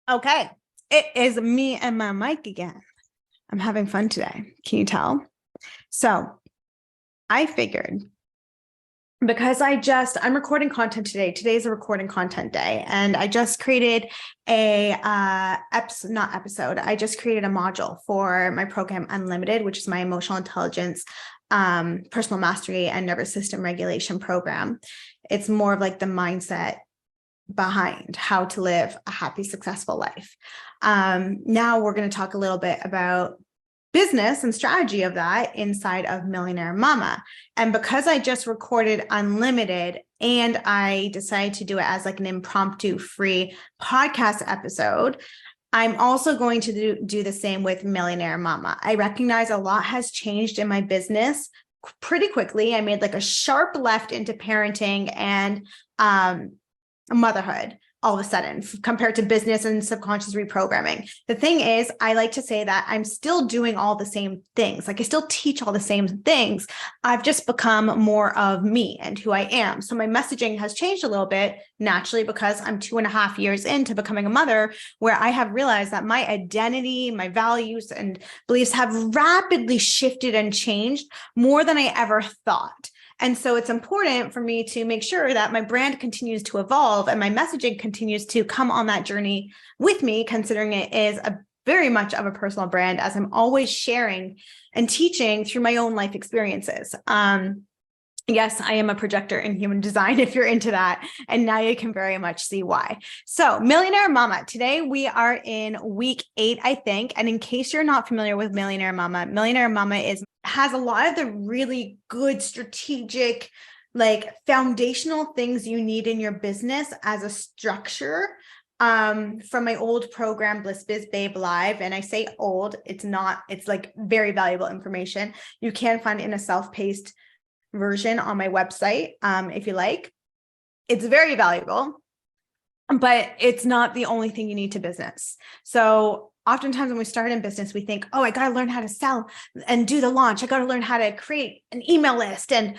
Okay, it is me and my mic again. I'm having fun today. Can you tell? So I figured because I'm recording content today. Today's a recording content day, and I just created I just created a module for my program Unlimited, which is my emotional intelligence, personal mastery, and nervous system regulation program. It's more of like the mindset behind how to live a happy, successful life. Now we're going to talk a little bit about business and strategy of that inside of Millionaire Mama. And because I just recorded Unlimited and I decided to do it as like an impromptu free podcast episode, I'm also going to do the same with Millionaire Mama. I recognize a lot has changed in my business pretty quickly. I made like a sharp left into parenting and motherhood all of a sudden compared to business and subconscious reprogramming. The thing is, I like to say that I'm still doing all the same things. Like I still teach all the same things. I've just become more of me and who I am. So my messaging has changed a little bit naturally because I'm 2.5 years into becoming a mother, where I have realized that my identity, my values and beliefs have rapidly shifted and changed more than I ever thought. And so it's important for me to make sure that my brand continues to evolve and my messaging continues to come on that journey with me, considering it is a very much of a personal brand, as I'm always sharing and teaching through my own life experiences. Yes, I am a projector in human design if you're into that. And now you can very much see why. So Millionaire Mama, today we are in week 8, I think. And in case you're not familiar with Millionaire Mama has a lot of the really good strategic, like foundational things you need in your business as a structure. From my old program, Bliss Biz Babe Live. And I say old, it's like very valuable information. You can find it in a self-paced version on my website, if you like. It's very valuable, but it's not the only thing you need to business. So oftentimes when we start in business, we think, oh, I got to learn how to sell and do the launch. I got to learn how to create an email list and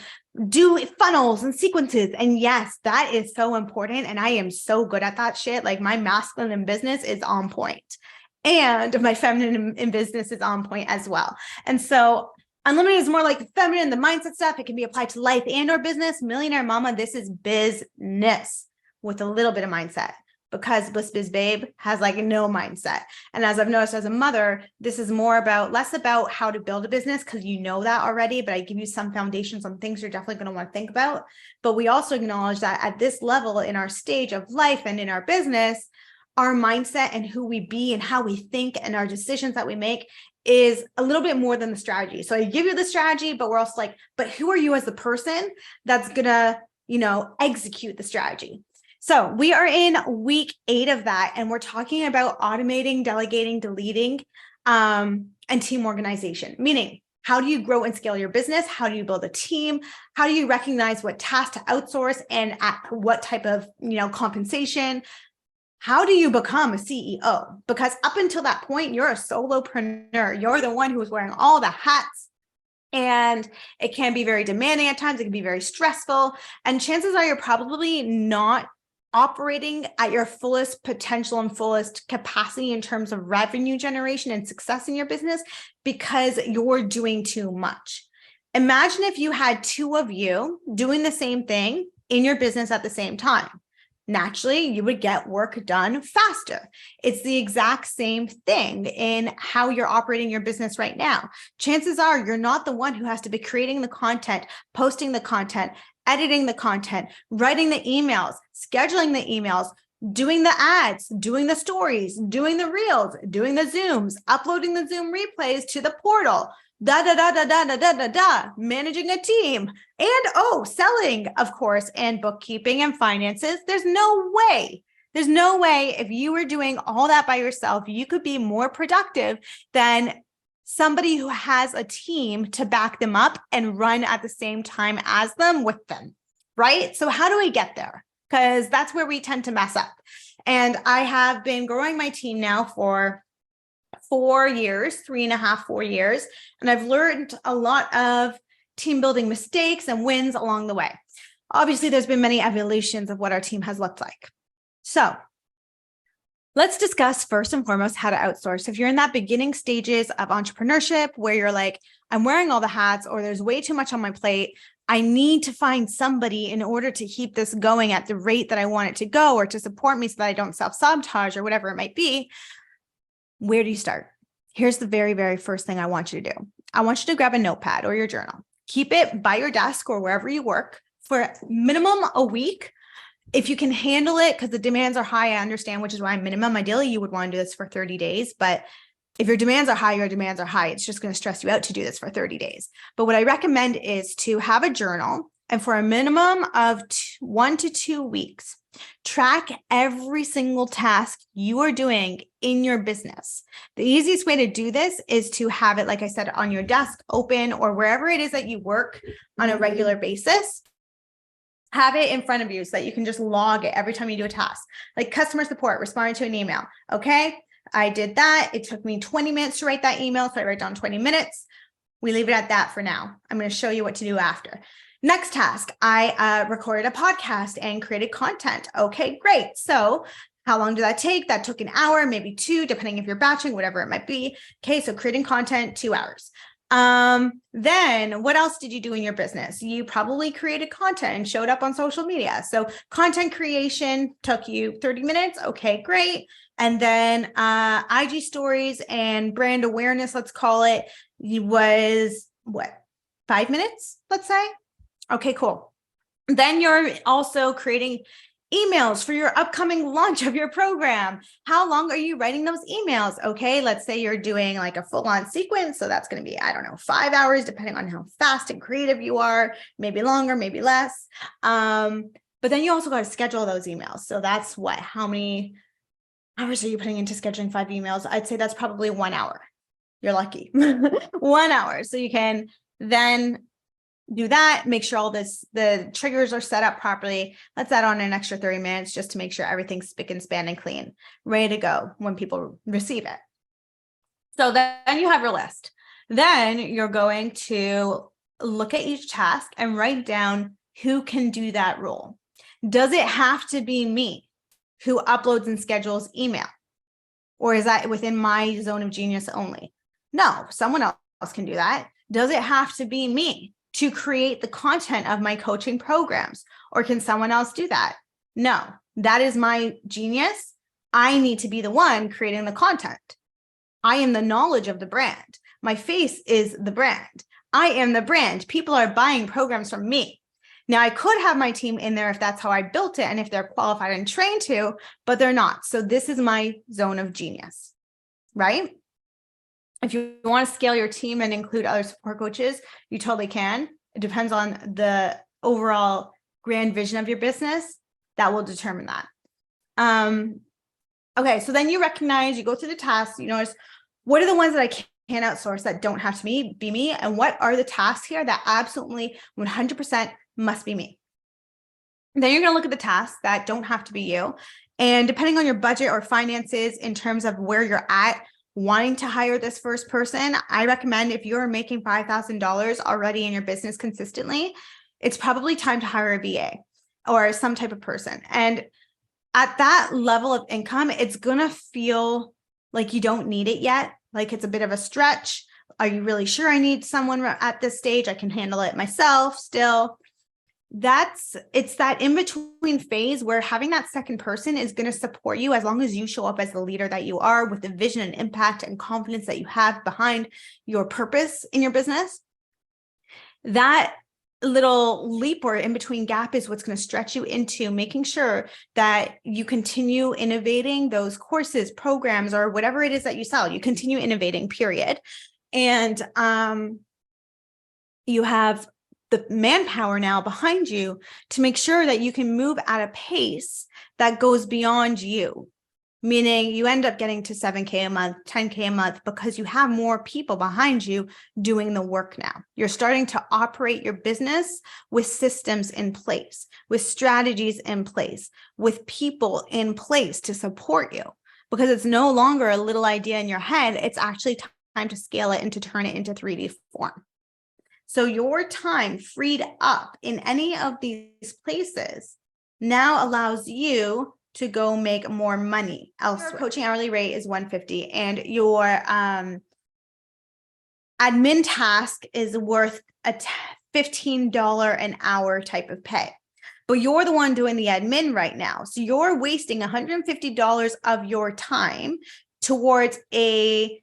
do funnels and sequences. And yes, that is so important. And I am so good at that shit. Like my masculine in business is on point and my feminine in business is on point as well. And so Unlimited is more like feminine, the mindset stuff. It can be applied to life and or business. Millionaire Mama, this is business with a little bit of mindset, because Bliss Biz Babe has like no mindset. And as I've noticed as a mother, this is less about how to build a business, because you know that already, but I give you some foundations on things you're definitely going to want to think about. But we also acknowledge that at this level in our stage of life and in our business, our mindset and who we be and how we think and our decisions that we make is a little bit more than the strategy. So I give you the strategy, but we're also like, but who are you as the person that's gonna, execute the strategy? So we are in week 8 of that, and we're talking about automating, delegating, deleting, and team organization. Meaning, how do you grow and scale your business? How do you build a team? How do you recognize what tasks to outsource and at what type of, compensation? How do you become a CEO? Because up until that point, you're a solopreneur. You're the one who is wearing all the hats. And it can be very demanding at times. It can be very stressful. And chances are you're probably not operating at your fullest potential and fullest capacity in terms of revenue generation and success in your business, because you're doing too much. Imagine if you had 2 of you doing the same thing in your business at the same time. Naturally, you would get work done faster. It's the exact same thing in how you're operating your business right now. Chances are you're not the one who has to be creating the content, posting the content, editing the content, writing the emails, scheduling the emails, doing the ads, doing the stories, doing the reels, doing the Zooms, uploading the Zoom replays to the portal, managing a team, and selling, of course, and bookkeeping and finances. There's no way if you were doing all that by yourself, you could be more productive than somebody who has a team to back them up and run at the same time as them with them, right? So how do we get there? Because that's where we tend to mess up. And I have been growing my team now for 4 years, 3.5, 4 years. And I've learned a lot of team building mistakes and wins along the way. Obviously, there's been many evolutions of what our team has looked like. So Let's discuss first and foremost how to outsource. If you're in that beginning stages of entrepreneurship where you're like, I'm wearing all the hats or there's way too much on my plate, I need to find somebody in order to keep this going at the rate that I want it to go or to support me so that I don't self-sabotage or whatever it might be. Where do you start? Here's the very, very first thing I want you to do. I want you to grab a notepad or your journal. Keep it by your desk or wherever you work for minimum a week. If you can handle it, because the demands are high, I understand, which is why minimum. Ideally, you would want to do this for 30 days. But if your demands are high, your demands are high. It's just going to stress you out to do this for 30 days. But what I recommend is to have a journal and for a minimum of 1 to 2 weeks, track every single task you are doing in your business. The easiest way to do this is to have it, like I said, on your desk, open, or wherever it is that you work on a regular basis. Have it in front of you so that you can just log it every time you do a task. Like customer support, responding to an email. Okay, I did that. It took me 20 minutes to write that email, so I write down 20 minutes. We leave it at that for now. I'm going to show you what to do after. Next task, I recorded a podcast and created content. Okay, great. So how long did that take? That took an hour, maybe 2, depending if you're batching, whatever it might be. Okay, so creating content, 2 hours. Then what else did you do in your business? You probably created content and showed up on social media. So content creation took you 30 minutes. Okay, great. And then IG stories and brand awareness, let's call it, was what, 5 minutes, let's say? Okay, cool. Then you're also creating emails for your upcoming launch of your program. How long are you writing those emails? Okay, let's say you're doing like a full-on sequence. So that's going to be, I don't know, 5 hours, depending on how fast and creative you are, maybe longer, maybe less. But then you also got to schedule those emails. So that's what, how many hours are you putting into scheduling 5 emails? I'd say that's probably 1 hour. You're lucky. 1 hour. So you can then do that, make sure all the triggers are set up properly. Let's add on an extra 30 minutes just to make sure everything's spick and span and clean, ready to go when people receive it. So then you have your list. Then you're going to look at each task and write down who can do that role. Does it have to be me who uploads and schedules email? Or is that within my zone of genius only? No, someone else can do that. Does it have to be me to create the content of my coaching programs? Or can someone else do that? No, that is my genius. I need to be the one creating the content. I am the knowledge of the brand. My face is the brand. I am the brand. People are buying programs from me. Now, I could have my team in there if that's how I built it and if they're qualified and trained to, but they're not. So this is my zone of genius, right? If you want to scale your team and include other support coaches, you totally can. It depends on the overall grand vision of your business that will determine that. Okay, so then you recognize, you go through the tasks, you notice what are the ones that I can outsource that don't have to be me, and what are the tasks here that absolutely 100% must be me. Then you're going to look at the tasks that don't have to be you, and depending on your budget or finances in terms of where you're at, wanting to hire this first person, I recommend if you're making $5,000 already in your business consistently, it's probably time to hire a VA or some type of person. And at that level of income, it's going to feel like you don't need it yet. Like it's a bit of a stretch. Are you really sure I need someone at this stage? I can handle it myself still. It's that in-between phase where having that second person is going to support you as long as you show up as the leader that you are with the vision and impact and confidence that you have behind your purpose in your business. That little leap or in-between gap is what's going to stretch you into making sure that you continue innovating those courses, programs, or whatever it is that you sell. You continue innovating, period. And you have the manpower now behind you to make sure that you can move at a pace that goes beyond you, meaning you end up getting to 7K a month, 10K a month, because you have more people behind you doing the work now. You're starting to operate your business with systems in place, with strategies in place, with people in place to support you, because it's no longer a little idea in your head. It's actually time to scale it and to turn it into 3D form. So your time freed up in any of these places now allows you to go make more money elsewhere. Your coaching hourly rate is $150 and your admin task is worth a $15 an hour type of pay. But you're the one doing the admin right now. So you're wasting $150 of your time towards a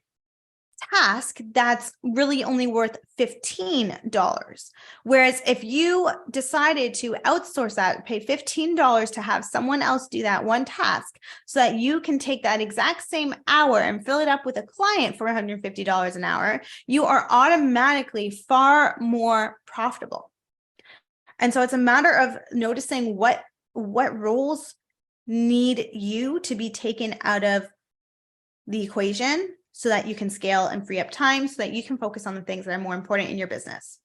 task that's really only worth $15. Whereas if you decided to outsource that, pay $15 to have someone else do that one task so that you can take that exact same hour and fill it up with a client for $150 an hour, you are automatically far more profitable. And so it's a matter of noticing what roles need you to be taken out of the equation so that you can scale and free up time so that you can focus on the things that are more important in your business.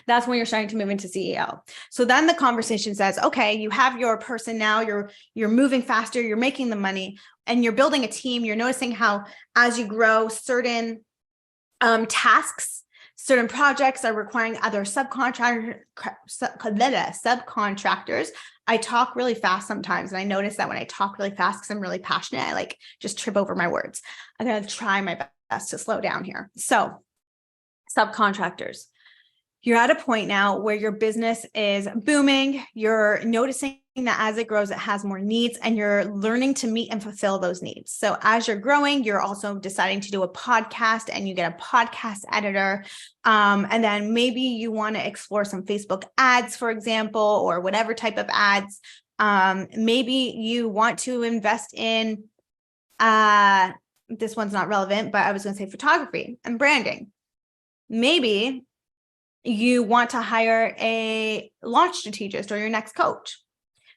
That's when you're starting to move into CEO. So then the conversation says, okay, you have your person now, you're moving faster, you're making the money, and you're building a team. You're noticing how as you grow, certain tasks, certain projects are requiring other subcontractors. I talk really fast sometimes, and I notice that when I talk really fast because I'm really passionate, I like just trip over my words. I'm going to try my best to slow down here. So subcontractors, you're at a point now where your business is booming. You're noticing that as it grows, it has more needs, and you're learning to meet and fulfill those needs. So as you're growing, you're also deciding to do a podcast, and you get a podcast editor. And then maybe you want to explore some Facebook ads, for example, or whatever type of ads. Maybe you want to invest in, this one's not relevant, but I was going to say photography and branding. Maybe you want to hire a launch strategist or your next coach.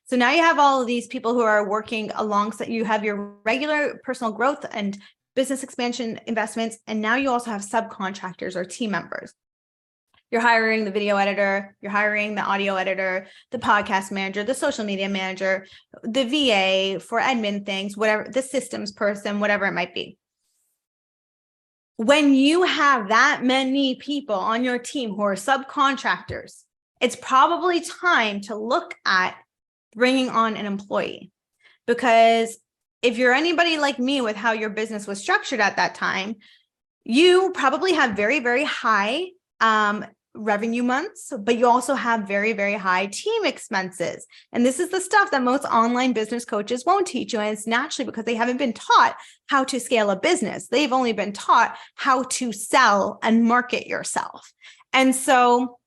So now you have all of these people who are working alongside. You have your regular personal growth and business expansion investments, and now you also have subcontractors or team members. You're hiring the video editor, you're hiring the audio editor, the podcast manager, the social media manager, the VA for admin things, whatever, the systems person, whatever it might be. When you have that many people on your team who are subcontractors, it's probably time to look at bringing on an employee. Because if you're anybody like me with how your business was structured at that time, you probably have very, very high revenue months, but you also have very, very high team expenses. And this is the stuff that most online business coaches won't teach you. And it's naturally because they haven't been taught how to scale a business. They've only been taught how to sell and market yourself. And so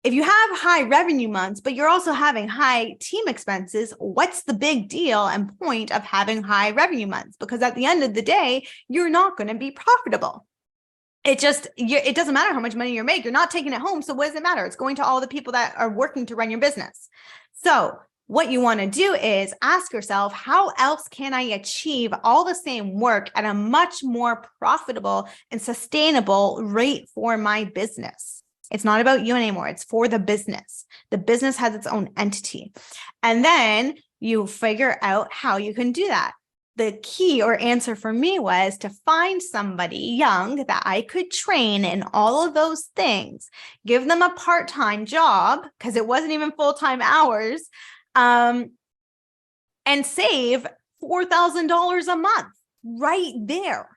if you have high revenue months, but you're also having high team expenses, what's the big deal and point of having high revenue months? Because at the end of the day, you're not going to be profitable. It doesn't matter how much money you make. You're not taking it home. So what does it matter? It's going to all the people that are working to run your business. So what you want to do is ask yourself, how else can I achieve all the same work at a much more profitable and sustainable rate for my business? It's not about you anymore. It's for the business. The business has its own entity. And then you figure out how you can do that. The key or answer for me was to find somebody young that I could train in all of those things, give them a part-time job because it wasn't even full-time hours, and save $4,000 a month right there.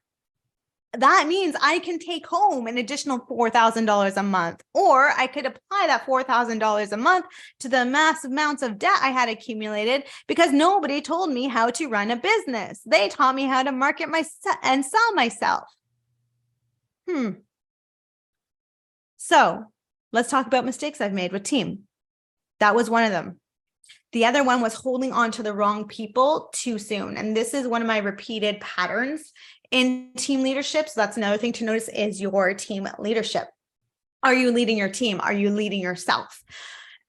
That means I can take home an additional $4,000 a month, or I could apply that $4,000 a month to the massive amounts of debt I had accumulated because nobody told me how to run a business. They taught me how to market myself and sell myself. So let's talk about mistakes I've made with team. That was one of them. The other one was holding on to the wrong people too soon. And this is one of my repeated patterns in team leadership. So that's another thing to notice is your team leadership. Are you leading your team? Are you leading yourself?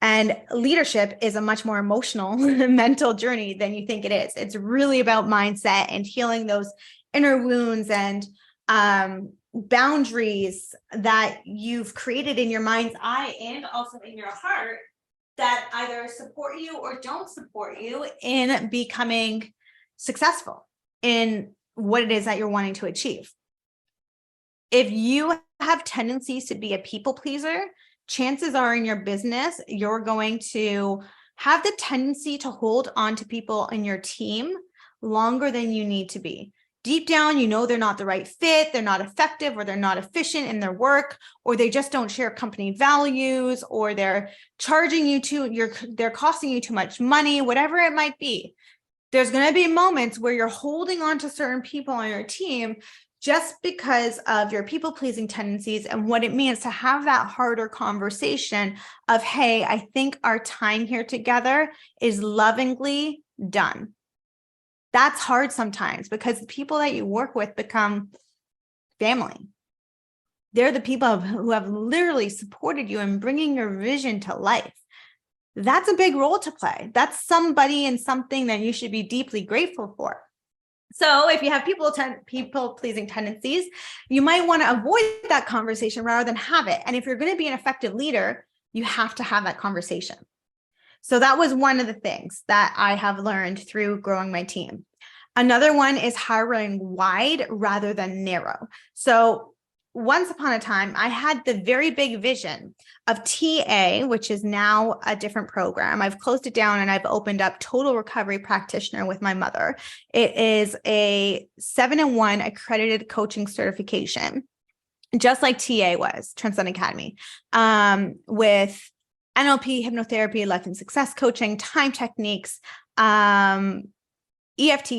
And leadership is a much more emotional, mental journey than you think it is. It's really about mindset and healing those inner wounds and boundaries that you've created in your mind's eye and also in your heart that either support you or don't support you in becoming successful in what it is that you're wanting to achieve. If you have tendencies to be a people pleaser, chances are in your business, you're going to have the tendency to hold on to people in your team longer than you need to be. Deep down, you know they're not the right fit, they're not effective, or they're not efficient in their work, or they just don't share company values, or they're charging you they're costing you too much money, whatever it might be. There's going to be moments where you're holding on to certain people on your team just because of your people-pleasing tendencies and what it means to have that harder conversation of, hey, I think our time here together is lovingly done. That's hard sometimes because the people that you work with become family. They're the people who have literally supported you in bringing your vision to life. That's a big role to play. That's somebody and something that you should be deeply grateful for. So if you have people-pleasing tendencies, you might want to avoid that conversation rather than have it. And if you're going to be an effective leader, you have to have that conversation. So that was one of the things that I have learned through growing my team. Another one is hiring wide rather than narrow. So once upon a time, I had the very big vision of TA, which is now a different program. I've closed it down and I've opened up Total Recovery Practitioner with my mother. It is a 7-in-1 accredited coaching certification, just like TA was, Transcend Academy, with NLP, hypnotherapy, life and success coaching, time techniques, EFT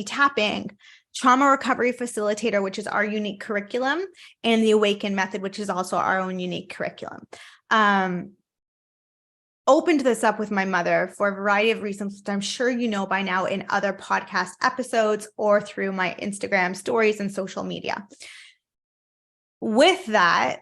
tapping, trauma recovery facilitator, which is our unique curriculum, and the Awaken method, which is also our own unique curriculum. Opened this up with my mother for a variety of reasons, which I'm sure you know by now in other podcast episodes or through my Instagram stories and social media. With that,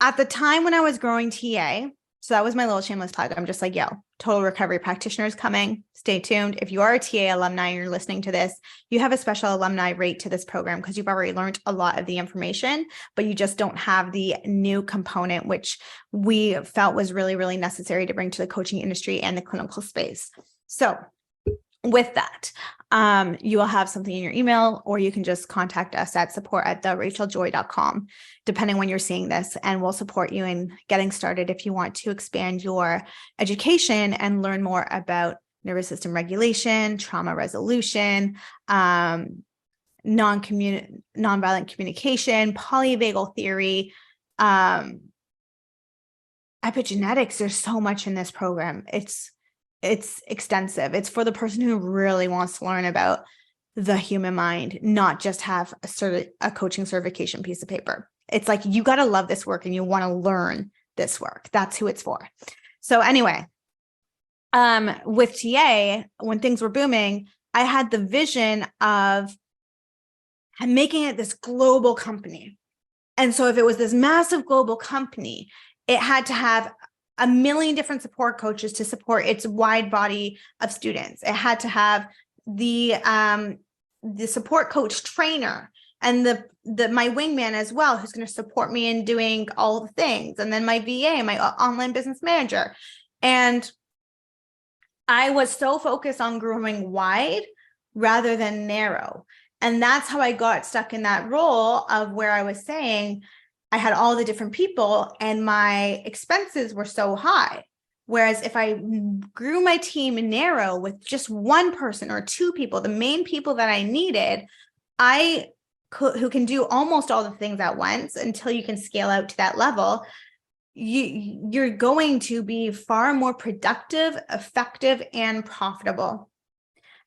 at the time when I was growing TA, so that was my little shameless plug. I'm just like, yo, Total Recovery Practitioner is coming. Stay tuned. If you are a TA alumni and you're listening to this, you have a special alumni rate to this program because you've already learned a lot of the information, but you just don't have the new component, which we felt was really, really necessary to bring to the coaching industry and the clinical space. So with that, you will have something in your email, or you can just contact us at support@theracheljoy.com, depending when you're seeing this, and we'll support you in getting started if you want to expand your education and learn more about nervous system regulation, trauma resolution, nonviolent communication, polyvagal theory, epigenetics. There's so much in this program. It's extensive. It's for the person who really wants to learn about the human mind, not just have a coaching certification piece of paper. It's like, you got to love this work and you want to learn this work. That's who it's for. So anyway, with TA, when things were booming, I had the vision of making it this global company. And so if it was this massive global company, it had to have a million different support coaches to support its wide body of students. It had to have the support coach trainer and my wingman as well, who's going to support me in doing all the things. And then my VA, my online business manager. And I was so focused on growing wide rather than narrow. And that's how I got stuck in that role of where I was saying, I had all the different people and my expenses were so high. Whereas if I grew my team narrow with just one person or two people, the main people that I needed, who can do almost all the things at once until you can scale out to that level, you're going to be far more productive, effective, and profitable.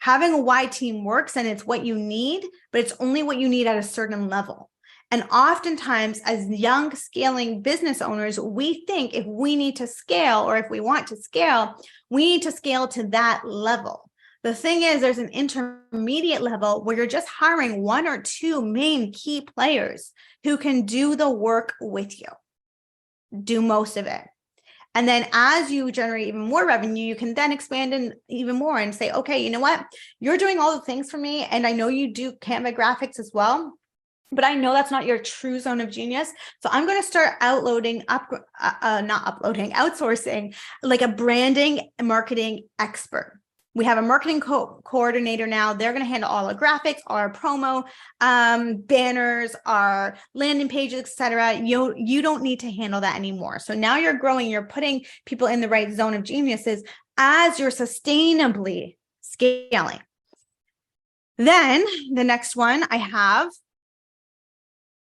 Having a wide team works and it's what you need, but it's only what you need at a certain level. And oftentimes as young scaling business owners, we think if we need to scale or if we want to scale, we need to scale to that level. The thing is, there's an intermediate level where you're just hiring one or two main key players who can do the work with you, do most of it. And then as you generate even more revenue, you can then expand in even more and say, okay, you know what? You're doing all the things for me. And I know you do Canva graphics as well, but I know that's not your true zone of genius. So I'm going to start outsourcing like a branding and marketing expert. We have a marketing coordinator now. They're going to handle all our graphics, all our promo, banners, our landing pages, etc. You don't need to handle that anymore. So now you're growing, you're putting people in the right zone of geniuses as you're sustainably scaling. Then the next one I have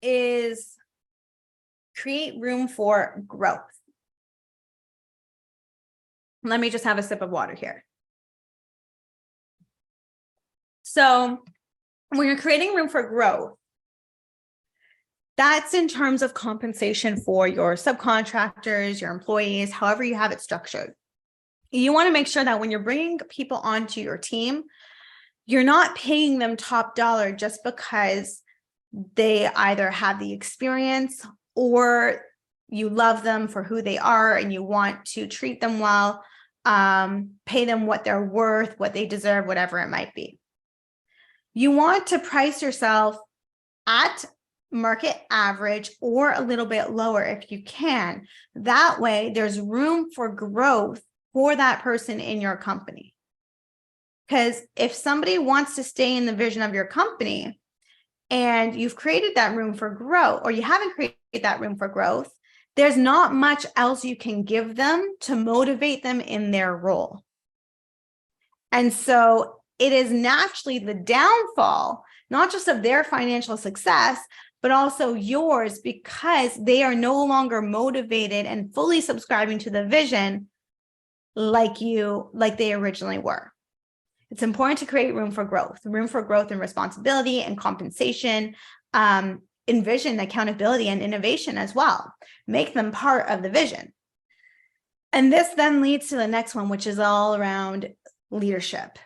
is create room for growth. Let me just have a sip of water here. So when you're creating room for growth, that's in terms of compensation for your subcontractors, your employees, however you have it structured. You want to make sure that when you're bringing people onto your team, you're not paying them top dollar just because they either have the experience or you love them for who they are and you want to treat them well, pay them what they're worth, what they deserve, whatever it might be. You want to price yourself at market average or a little bit lower if you can. That way, there's room for growth for that person in your company. Because if somebody wants to stay in the vision of your company and you've created that room for growth, or you haven't created that room for growth, there's not much else you can give them to motivate them in their role. And so it is naturally the downfall, not just of their financial success, but also yours, because they are no longer motivated and fully subscribing to the vision like they originally were. It's important to create room for growth and responsibility and compensation, envision accountability and innovation as well. Make them part of the vision. And this then leads to the next one, which is all around leadership.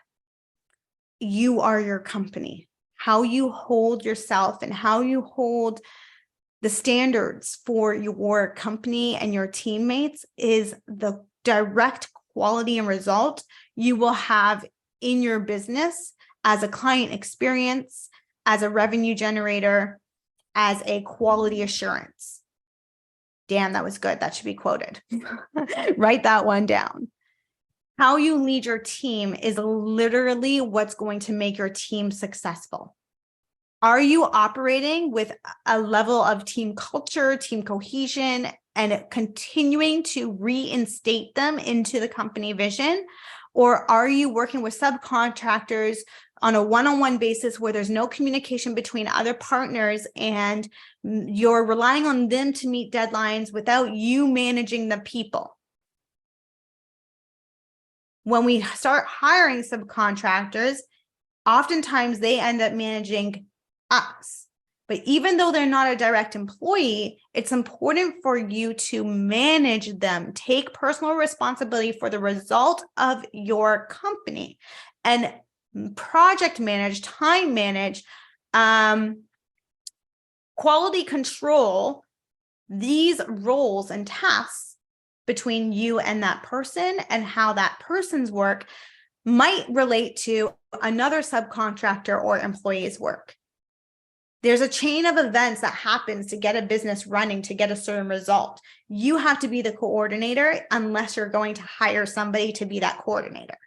You are your company. How you hold yourself and how you hold the standards for your company and your teammates is the direct quality and result you will have in your business as a client experience, as a revenue generator, as a quality assurance. Damn, that was good. That should be quoted. Write that one down. How you lead your team is literally what's going to make your team successful. Are you operating with a level of team culture, team cohesion, and continuing to reinstate them into the company vision? Or are you working with subcontractors on a one-on-one basis where there's no communication between other partners and you're relying on them to meet deadlines without you managing the people? When we start hiring subcontractors, oftentimes they end up managing us. But even though they're not a direct employee, it's important for you to manage them, take personal responsibility for the result of your company, and project manage, time manage, quality control these roles and tasks between you and that person, and how that person's work might relate to another subcontractor or employee's work. There's a chain of events that happens to get a business running, to get a certain result. You have to be the coordinator unless you're going to hire somebody to be that coordinator.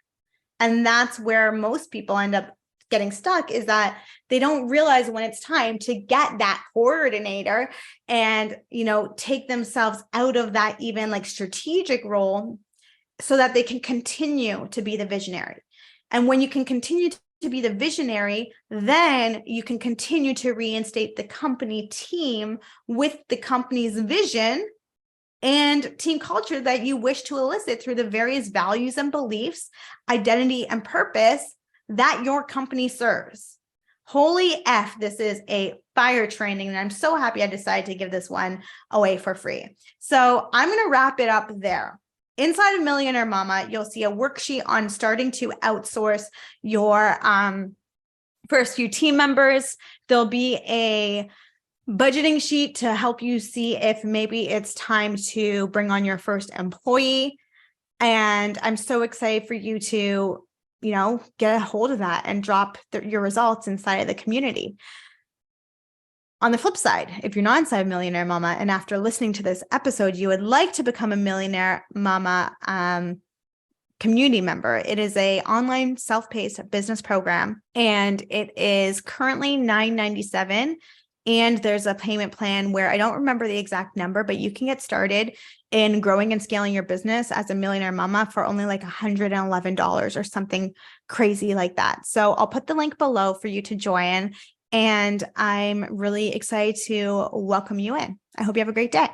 And that's where most people end up getting stuck, is that they don't realize when it's time to get that coordinator and, take themselves out of that even like strategic role so that they can continue to be the visionary. And when you can continue to be the visionary, then you can continue to reinstate the company team with the company's vision and team culture that you wish to elicit through the various values and beliefs, identity and purpose that your company serves. Holy F, this is a fire training, and I'm so happy I decided to give this one away for free. So I'm going to wrap it up there. Inside of Millionaire Mama, you'll see a worksheet on starting to outsource your first few team members. There'll be a budgeting sheet to help you see if maybe it's time to bring on your first employee. And I'm so excited for you to, get a hold of that and drop your results inside of the community. On the flip side, if you're not inside of Millionaire Mama, and after listening to this episode, you would like to become a Millionaire Mama community member. It is a online self-paced business program, and it is currently $9.97. And there's a payment plan where I don't remember the exact number, but you can get started in growing and scaling your business as a millionaire mama for only like $111 or something crazy like that. So I'll put the link below for you to join. And I'm really excited to welcome you in. I hope you have a great day.